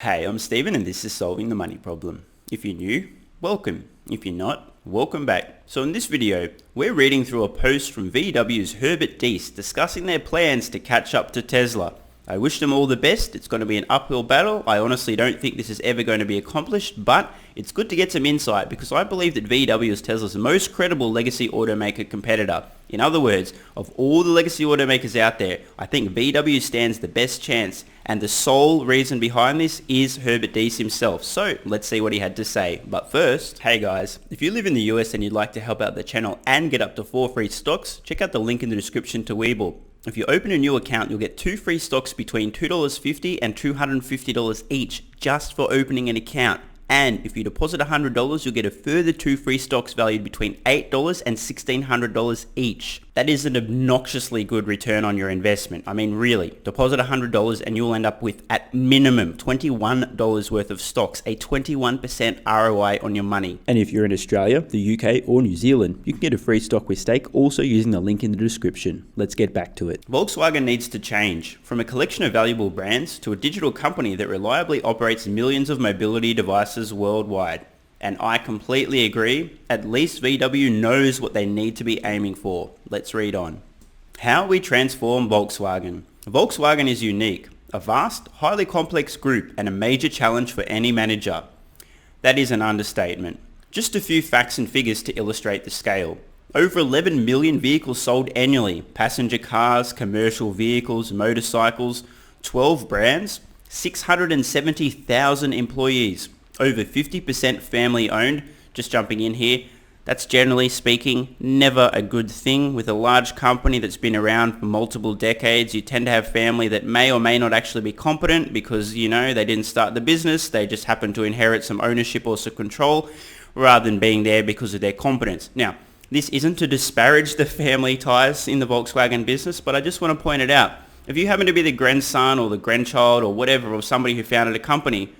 Hey, I'm Steven and this is Solving the Money Problem. If you're new, welcome. If you're not, welcome back. So in this video, we're reading through a post from VW's Herbert Deiss discussing their plans to catch up to Tesla. I wish them all the best. It's going to be an uphill battle. I honestly don't think this is ever going to be accomplished, but it's good to get some insight because I believe that VW is Tesla's most credible legacy automaker competitor. In other words, of all the legacy automakers out there, I think VW stands the best chance, and the sole reason behind this is Herbert Deiss himself. So let's see what he had to say. But first, hey guys, if you live in the US and you'd like to help out the channel and get up to 4 free stocks, check out the link in the description to WeBull. If you open a new account, you'll get 2 free stocks between $2.50 and $250 each just for opening an account. And if you deposit $100, you'll get a further 2 free stocks valued between $8 and $1,600 each. That is an obnoxiously good return on your investment. I mean, really, deposit $100 and you'll end up with, at minimum, $21 worth of stocks, a 21% ROI on your money. And if you're in Australia, the UK, or New Zealand, you can get a free stock with stake also using the link in the description. Let's get back to it. Volkswagen needs to change from a collection of valuable brands to a digital company that reliably operates millions of mobility devices worldwide. And I completely agree. At least VW knows what they need to be aiming for. Let's read on. How we transform Volkswagen. Volkswagen is unique, a vast, highly complex group and a major challenge for any manager. That is an understatement. Just a few facts and figures to illustrate the scale. Over 11 million vehicles sold annually, passenger cars, commercial vehicles, motorcycles, 12 brands, 670,000 employees. Over 50% family owned. Just jumping in here, that's generally speaking never a good thing. With a large company that's been around for multiple decades, you tend to have family that may or may not actually be competent because, you know, they didn't start the business, they just happen to inherit some ownership or some control rather than being there because of their competence. Now, this isn't to disparage the family ties in the Volkswagen business, but I just want to point it out. If you happen to be the grandson or the grandchild or whatever of somebody who founded a company,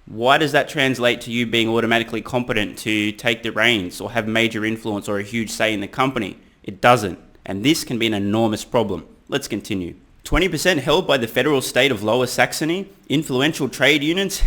why does that translate to you being automatically competent to take the reins or have major influence or a huge say in the company? It doesn't. And this can be an enormous problem. Let's continue. 20% held by the federal state of Lower Saxony. Influential trade unions.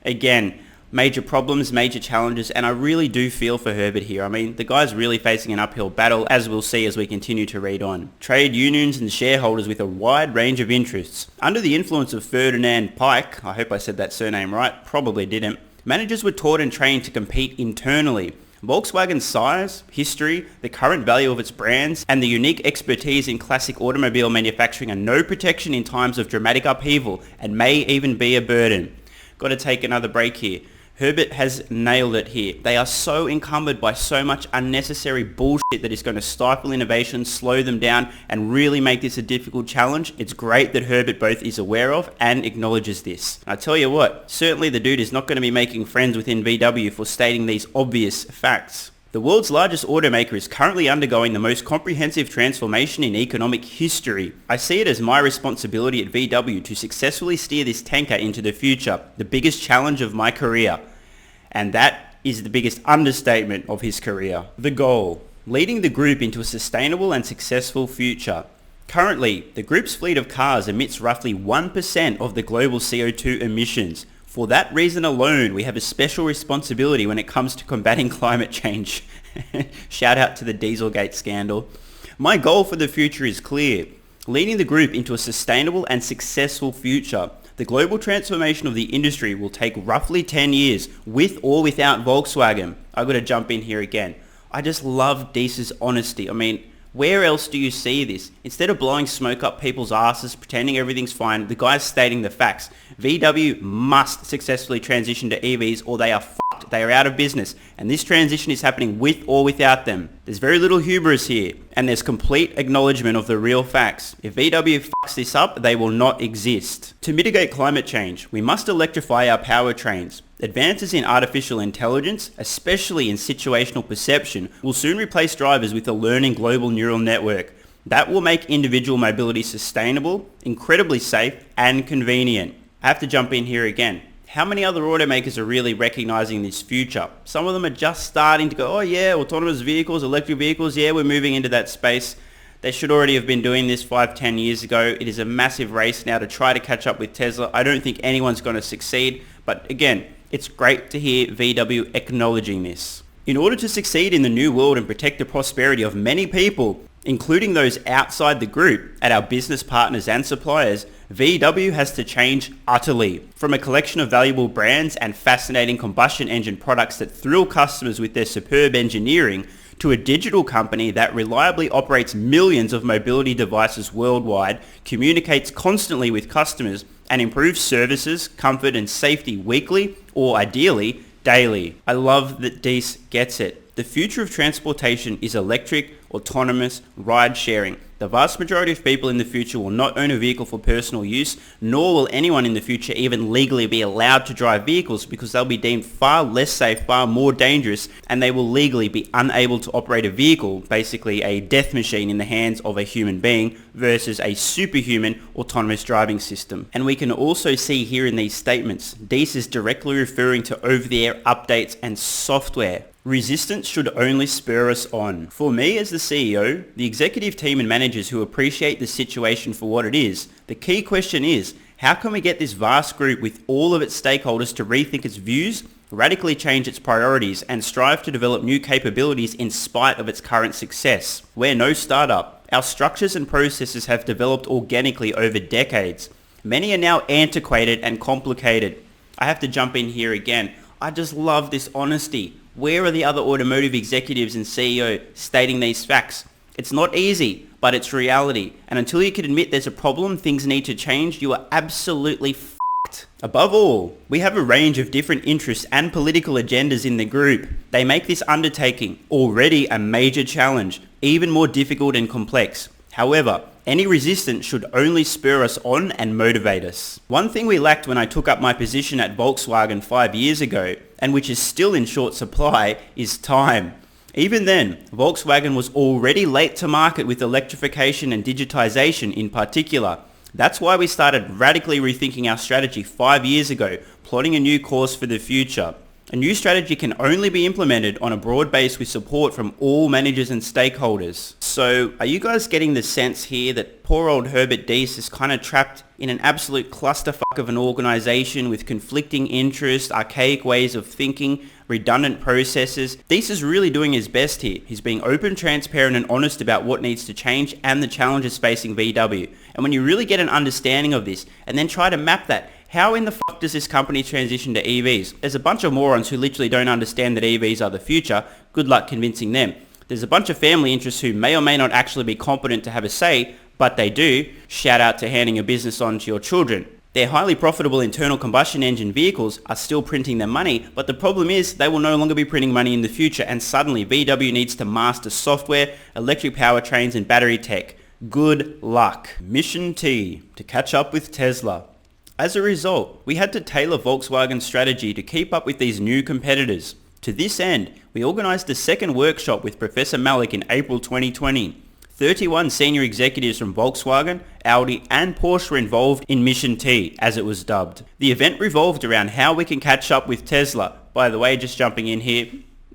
Again, major problems, major challenges, and I really do feel for Herbert here. I mean, the guy's really facing an uphill battle, as we'll see as we continue to read on. Trade unions and shareholders with a wide range of interests. Under the influence of Ferdinand Pike, I hope I said that surname right, probably didn't, managers were taught and trained to compete internally. Volkswagen's size, history, the current value of its brands, and the unique expertise in classic automobile manufacturing are no protection in times of dramatic upheaval and may even be a burden. Got to take another break here. Herbert has nailed it here. They are so encumbered by so much unnecessary bullshit that is going to stifle innovation, slow them down, and really make this a difficult challenge. It's great that Herbert both is aware of and acknowledges this. I tell you what, certainly the dude is not going to be making friends within VW for stating these obvious facts. The world's largest automaker is currently undergoing the most comprehensive transformation in economic history. I see it as my responsibility at VW to successfully steer this tanker into the future, the biggest challenge of my career. And that is the biggest understatement of his career. The goal: leading the group into a sustainable and successful future. Currently, the group's fleet of cars emits roughly 1% of the global CO2 emissions. For that reason alone, we have a special responsibility when it comes to combating climate change. Shout out to the Dieselgate scandal. My goal for the future is clear: leading the group into a sustainable and successful future. The global transformation of the industry will take roughly 10 years, with or without Volkswagen. I've got to jump in here again. I just love Deiss's honesty. I mean, where else do you see this? Instead of blowing smoke up people's asses, pretending everything's fine, the guy's stating the facts. VW must successfully transition to EVs or they are fucked. They are out of business. And this transition is happening with or without them. There's very little hubris here. And there's complete acknowledgement of the real facts. If VW fucks this up, they will not exist. To mitigate climate change, we must electrify our powertrains. Advances in artificial intelligence, especially in situational perception, will soon replace drivers with a learning global neural network. That will make individual mobility sustainable, incredibly safe, and convenient. I have to jump in here again. How many other automakers are really recognizing this future? Some of them are just starting to go, oh yeah, autonomous vehicles, electric vehicles, yeah, we're moving into that space. They should already have been doing this 5-10 years ago. It is a massive race now to try to catch up with Tesla. I don't think anyone's going to succeed, but again, it's great to hear VW acknowledging this. In order to succeed in the new world and protect the prosperity of many people, including those outside the group and our business partners and suppliers, VW has to change utterly. From a collection of valuable brands and fascinating combustion engine products that thrill customers with their superb engineering, to a digital company that reliably operates millions of mobility devices worldwide, communicates constantly with customers, and improves services, comfort and safety weekly or ideally daily. I love that Deiss gets it. The future of transportation is electric, autonomous, ride sharing. The vast majority of people in the future will not own a vehicle for personal use, nor will anyone in the future even legally be allowed to drive vehicles because they'll be deemed far less safe, far more dangerous, and they will legally be unable to operate a vehicle, basically a death machine in the hands of a human being, versus a superhuman autonomous driving system. And we can also see here in these statements, Deiss is directly referring to over-the-air updates and software. Resistance should only spur us on. For me as the CEO, the executive team and managers who appreciate the situation for what it is, the key question is, how can we get this vast group with all of its stakeholders to rethink its views, radically change its priorities, and strive to develop new capabilities in spite of its current success? We're no startup. Our structures and processes have developed organically over decades. Many are now antiquated and complicated. I have to jump in here again. I just love this honesty. Where are the other automotive executives and CEO stating these facts? It's not easy, but it's reality. And until you can admit there's a problem, things need to change, you are absolutely f***ed. Above all, we have a range of different interests and political agendas in the group. They make this undertaking, already a major challenge, even more difficult and complex. However, any resistance should only spur us on and motivate us. One thing we lacked when I took up my position at Volkswagen 5 years ago, and which is still in short supply, is time. Even then, Volkswagen was already late to market with electrification and digitization in particular. That's why we started radically rethinking our strategy 5 years ago, plotting a new course for the future. A new strategy can only be implemented on a broad base with support from all managers and stakeholders. So, are you guys getting the sense here that poor old Herbert Deiss is kind of trapped in an absolute clusterfuck of an organization with conflicting interests, archaic ways of thinking, redundant processes? Deiss is really doing his best here. He's being open, transparent and honest about what needs to change and the challenges facing VW. And when you really get an understanding of this and then try to map that, how in the fuck does this company transition to EVs? There's a bunch of morons who literally don't understand that EVs are the future. Good luck convincing them. There's a bunch of family interests who may or may not actually be competent to have a say, but they do. Shout out to handing a business on to your children. Their highly profitable internal combustion engine vehicles are still printing their money, but the problem is they will no longer be printing money in the future, and suddenly VW needs to master software, electric powertrains and battery tech. Good luck. Mission T, to catch up with Tesla. As a result, we had to tailor Volkswagen's strategy to keep up with these new competitors. To this end, we organised a second workshop with Professor Malik in April 2020. 31 senior executives from Volkswagen, Audi and Porsche were involved in Mission T, as it was dubbed. The event revolved around how we can catch up with Tesla. By the way, just jumping in here,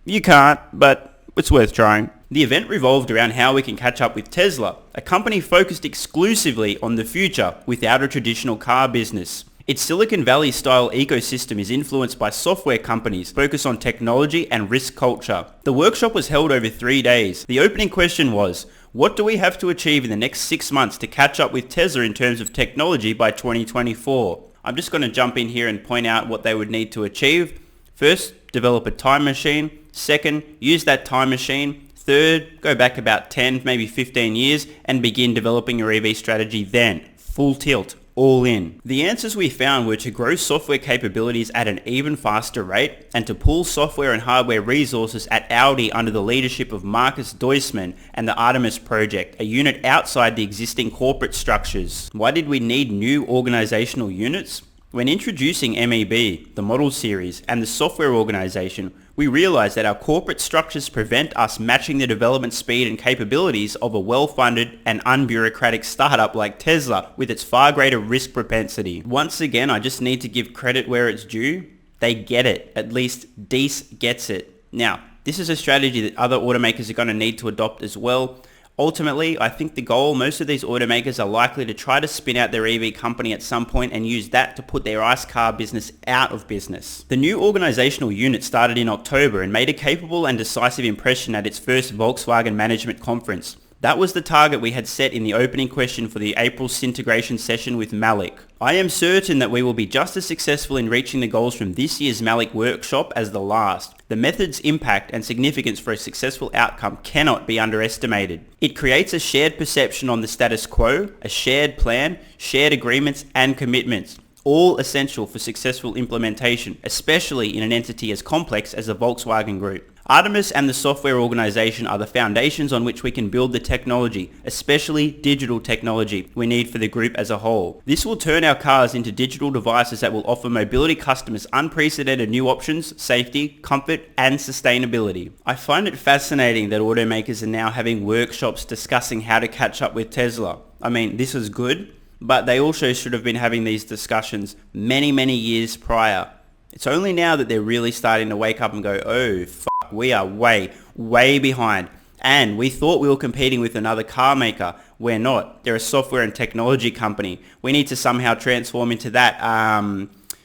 you can't, but it's worth trying. The event revolved around how we can catch up with Tesla, a company focused exclusively on the future without a traditional car business. Its Silicon Valley style ecosystem is influenced by software companies focused on technology and risk culture. The workshop was held over 3 days. The opening question was, what do we have to achieve in the next 6 months to catch up with Tesla in terms of technology by 2024? I'm just going to jump in here and point out what they would need to achieve. First, develop a time machine. Second, use that time machine. Third, go back about 10, maybe 15 years and begin developing your EV strategy then. Full tilt, all in. The answers we found were to grow software capabilities at an even faster rate and to pool software and hardware resources at Audi under the leadership of Markus Duismann and the Artemis project, a unit outside the existing corporate structures. Why did we need new organizational units? When introducing MEB, the model series, and the software organization, we realized that our corporate structures prevent us matching the development speed and capabilities of a well-funded and unbureaucratic startup like Tesla with its far greater risk propensity. Once again, I just need to give credit where it's due. They get it. At least Deiss gets it. Now, this is a strategy that other automakers are going to need to adopt as well. Ultimately, I think the goal, most of these automakers are likely to try to spin out their EV company at some point and use that to put their ICE car business out of business. The new organizational unit started in October and made a capable and decisive impression at its first Volkswagen management conference. That was the target we had set in the opening question for the April Syntegration session with Malik. I am certain that we will be just as successful in reaching the goals from this year's Malik workshop as the last. The method's impact and significance for a successful outcome cannot be underestimated. It creates a shared perception on the status quo, a shared plan, shared agreements and commitments, all essential for successful implementation, especially in an entity as complex as the Volkswagen Group. Artemis and the software organization are the foundations on which we can build the technology, especially digital technology, we need for the group as a whole. This will turn our cars into digital devices that will offer mobility customers unprecedented new options, safety, comfort, and sustainability. I find it fascinating that automakers are now having workshops discussing how to catch up with Tesla. I mean, this is good, but they also should have been having these discussions many years prior. It's only now that they're really starting to wake up and go, oh, we are way behind. And we thought we were competing with another car maker. We're not. They're a software and technology company. We need to somehow transform into that.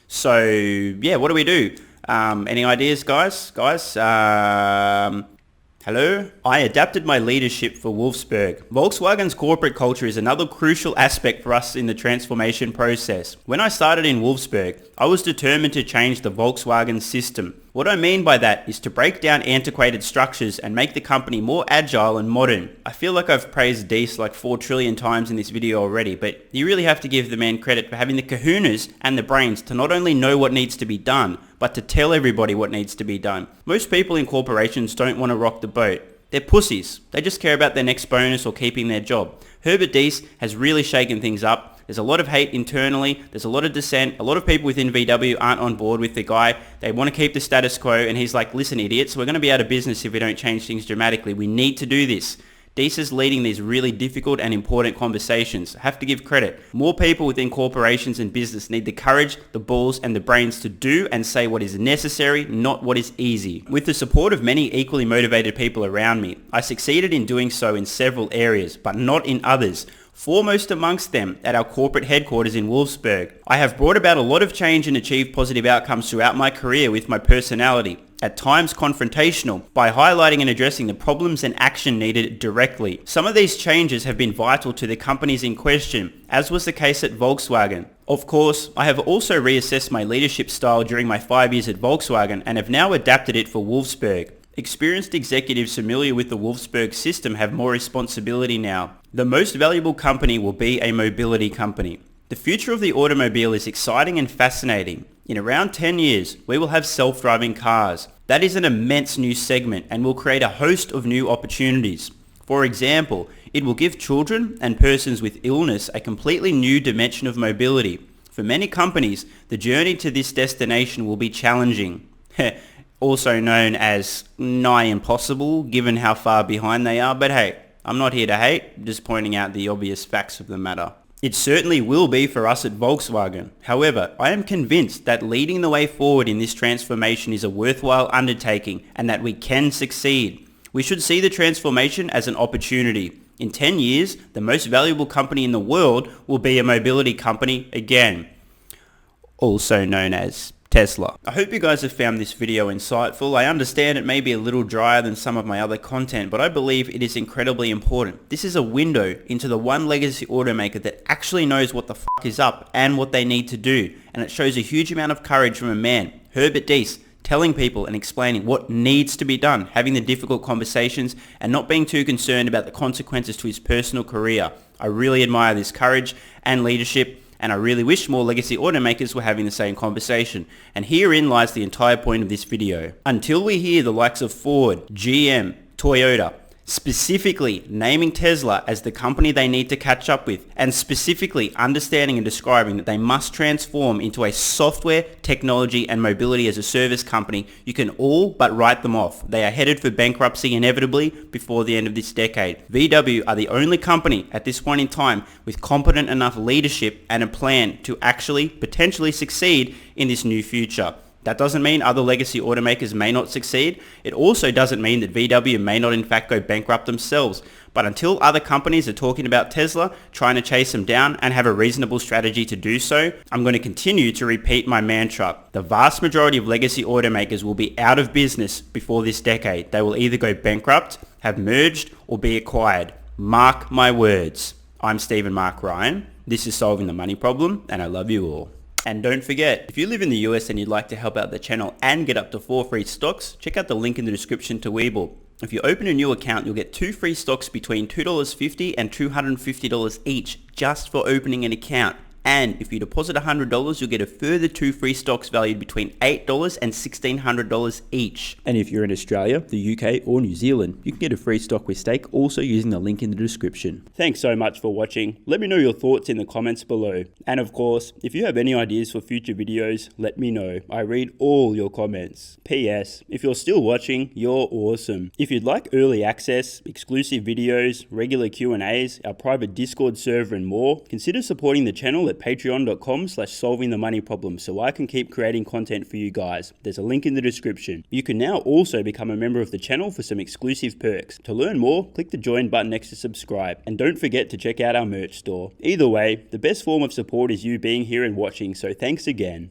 So yeah, what do we do? Any ideas, guys? Hello? I adapted my leadership for Wolfsburg. Volkswagen's corporate culture is another crucial aspect for us in the transformation process. When I started in Wolfsburg, I was determined to change the Volkswagen system. What I mean by that is to break down antiquated structures and make the company more agile and modern. I feel like I've praised Deiss like 4 trillion times in this video already, but you really have to give the man credit for having the kahunas and the brains to not only know what needs to be done, but to tell everybody what needs to be done. Most people in corporations don't want to rock the boat. They're pussies. They just care about their next bonus or keeping their job. Herbert Deiss has really shaken things up. There's a lot of hate internally. There's a lot of dissent. A lot of people within VW aren't on board with the guy. They want to keep the status quo, and he's like, listen, idiots, we're going to be out of business if we don't change things dramatically. We need to do this. Deiss is leading these really difficult and important conversations. I have to give credit. More people within corporations and business need the courage, the balls, and the brains to do and say what is necessary, not what is easy. With the support of many equally motivated people around me, I succeeded in doing so in several areas, but not in others. Foremost amongst them at our corporate headquarters in Wolfsburg. I have brought about a lot of change and achieved positive outcomes throughout my career with my personality, at times confrontational, by highlighting and addressing the problems and action needed directly. Some of these changes have been vital to the companies in question, as was the case at Volkswagen. Of course, I have also reassessed my leadership style during my 5 years at Volkswagen and have now adapted it for Wolfsburg. Experienced executives familiar with the Wolfsburg system have more responsibility now. The most valuable company will be a mobility company. The future of the automobile is exciting and fascinating. In around 10 years, we will have self-driving cars. That is an immense new segment and will create a host of new opportunities. For example, it will give children and persons with illness a completely new dimension of mobility. For many companies, the journey to this destination will be challenging. Also known as nigh impossible, given how far behind they are. But hey, I'm not here to hate, just pointing out the obvious facts of the matter. It certainly will be for us at Volkswagen. However, I am convinced that leading the way forward in this transformation is a worthwhile undertaking and that we can succeed. We should see the transformation as an opportunity. In 10 years, the most valuable company in the world will be a mobility company again, also known as Tesla. I hope you guys have found this video insightful. I understand it may be a little drier than some of my other content, but I believe it is incredibly important. This is a window into the one legacy automaker that actually knows what the fuck is up and what they need to do, and it shows a huge amount of courage from a man, Herbert Deiss, telling people and explaining what needs to be done, having the difficult conversations, and not being too concerned about the consequences to his personal career. I really admire this courage and leadership, and I really wish more legacy automakers were having the same conversation. And herein lies the entire point of this video. Until we hear the likes of Ford, GM, Toyota, specifically naming Tesla as the company they need to catch up with, and specifically understanding and describing that they must transform into a software, technology, and mobility as a service company, you can all but write them off. They are headed for bankruptcy inevitably before the end of this decade. VW are the only company at this point in time with competent enough leadership and a plan to actually potentially succeed in this new future. That doesn't mean other legacy automakers may not succeed. It also doesn't mean that VW may not in fact go bankrupt themselves. But until other companies are talking about Tesla, trying to chase them down and have a reasonable strategy to do so, I'm going to continue to repeat my mantra. The vast majority of legacy automakers will be out of business before this decade. They will either go bankrupt, have merged, or be acquired. Mark my words. I'm Stephen Mark Ryan. This is Solving the Money Problem, and I love you all. And don't forget, if you live in the US and you'd like to help out the channel and get up to 4 free stocks, check out the link in the description to WeBull. If you open a new account, you'll get 2 free stocks between $2.50 and $250 each just for opening an account. And if you deposit $100, you'll get a further 2 free stocks valued between $8 and $1,600 each. And if you're in Australia, the UK or New Zealand, you can get a free stock with stake also using the link in the description. Thanks so much for watching. Let me know your thoughts in the comments below. And of course, if you have any ideas for future videos, let me know. I read all your comments. PS, if you're still watching, you're awesome. If you'd like early access, exclusive videos, regular Q&As, our private Discord server and more, consider supporting the channel at patreon.com/solvingthemoneyproblem so I can keep creating content for you guys. There's a link in the description. You can now also become a member of the channel for some exclusive perks. To learn more, click the join button next to subscribe. And don't forget to check out our merch store. Either way, the best form of support is you being here and watching, so thanks again.